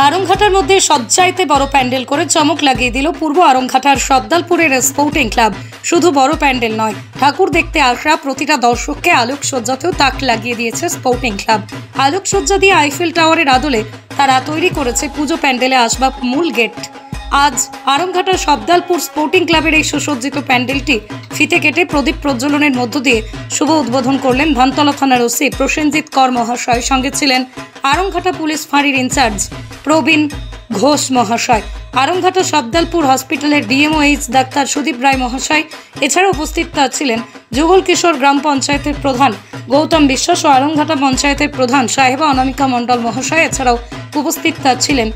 আরংঘাটার মধ্যে সজ্জাইতে বড় প্যান্ডেল করে চমক লাগিয়ে দিল পূর্ব আরংঘাটার সদ্দালপুরের স্পোর্টিং ক্লাব। শুধু বড় প্যান্ডেল নয়, ঠাকুর দেখতে আসা প্রতিটা দর্শককে আলোকসজ্জাতেও তাক লাগিয়ে দিয়েছে স্পোর্টিং ক্লাব। আলোকসজ্জা দিয়ে আইফেল টাওয়ারের আদলে তারা তৈরি করেছে পুজো প্যান্ডেলে আসবাব মূল গেট। আজ আরংঘাটার সদ্দালপুর স্পোর্টিং ক্লাবের এই সুসজ্জিত প্যান্ডেলটি ফিতে কেটে প্রদীপ প্রজ্বলনের মধ্য দিয়ে শুভ উদ্বোধন করলেন ধানতলা থানার ওসি প্রসেনজিৎ কর মহাশয়। সঙ্গে ছিলেন আরংঘাটা পুলিশ ফাঁড়ির ইনচার্জ প্রবীণ ঘোষ মহাশয়, আরংঘাটা সদ্দালপুর হসপিটালের ডিএমওএইচ ডাক্তার সুদীপ রায় মহাশয়। এছাড়া উপস্থিত ছিলেন যুগল কিশোর গ্রাম পঞ্চায়েতের প্রধান গৌতম বিশ্বাস ও আরংঘাটা পঞ্চায়েতের প্রধান সাহেবা অনামিকা মণ্ডল মহাশয়। এছাড়াও উপস্থিত ছিলেন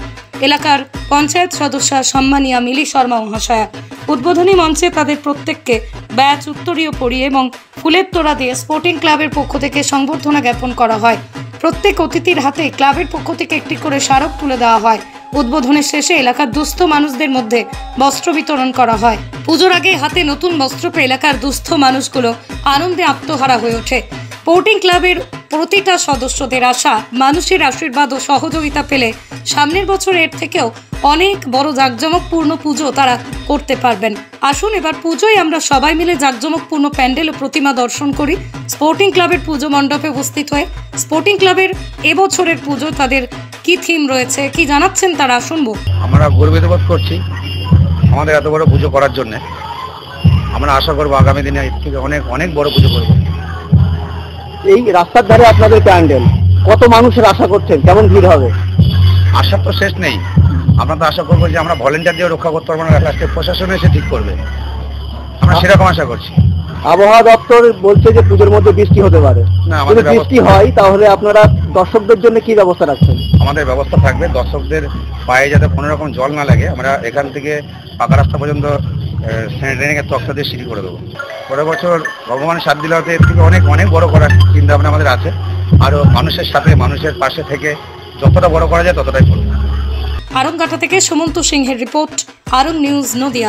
এলাকার পঞ্চায়েত সদস্য সম্মানিয়া মিলি শর্মা মহাশয়া। উদ্বোধনী মঞ্চে তাদের প্রত্যেককে ব্যাচ উত্তরীয় পরিয়ে এবং ফুলের তোড়া দিয়ে স্পোর্টিং ক্লাবের পক্ষ থেকে সংবর্ধনা জ্ঞাপন করা হয়। প্রত্যেক অতিথির হাতে ক্লাবের পক্ষ থেকে একটি করে স্মারক তুলে দেওয়া হয়। উদ্বোধনের শেষে এলাকার দুস্থ মানুষদের মধ্যে বস্ত্র বিতরণ করা হয়। পুজোর আগে হাতে নতুন বস্ত্র পেয়ে এলাকার দুস্থ মানুষগুলো আনন্দে আত্মহারা হয়ে ওঠে। স্পোর্টিং ক্লাবের প্রতিটা সদস্যদের আশা মানুষের আশীর্বাদ ও সহযোগিতা পেলে সামনের বছর এর থেকেও অনেক বড় জাঁকজমকপূর্ণ পুজো তারা করতে পারবেন। আসুন এবার পুজোয় আমরা সবাই মিলে জাঁকজমকপূর্ণ প্যান্ডেল ও প্রতিমা দর্শন করি। স্পোর্টিং ক্লাবের পুজো মণ্ডপে উপস্থিত হয়ে স্পোর্টিং ক্লাবের এবছরের পুজো তাদের কি থিম রয়েছে, কি জানাচ্ছেন তারা শুনবো। আমরা গর্বিত বোধ করছি আমাদের এত বড় পুজো করার জন্য। আমরা আশা করবো আগামী দিনে এর থেকে অনেক অনেক বড় পুজো করবো। এই রাস্তার ধারে আপনাদের প্যান্ডেল, কত মানুষের আশা করছেন, কেমন ভিড় হবে? আশা তো শেষ নেই। আমরা তো আশা করবো যে আমরা ভলেন্টিয়ার দিয়ে রক্ষা করতে পারবো না, লাস্টে প্রশাসন এসে ঠিক করবে, আমরা সেরকম আশা করছি। আবহাওয়া দপ্তর বলছে যে পুজোর মধ্যে বৃষ্টি হতে পারে, যদি বৃষ্টি হয় তাহলে আপনারা দর্শকদের জন্য কি ব্যবস্থা রাখছেন? আমাদের ব্যবস্থা থাকবে, দর্শকদের পায়ে যাতে কোনো রকম জল না লাগে আমরা এখান থেকে পাকা রাস্তা পর্যন্ত স্যানিটাইজিং তক্তা দিয়ে সিঁড়ি করে দেবো। পরের বছর ভগবানের সাথ দিলে হয়তো এর থেকে অনেক অনেক বড় করার চিন্তা ভাবনা আমাদের আছে। আরও মানুষের সাথে মানুষের পাশে থেকে যতটা বড় করা যায় ততটাই করব। আরংঘাটা থেকে সুমন্ত সিংহের রিপোর্ট, আরং নিউজ নদিয়া।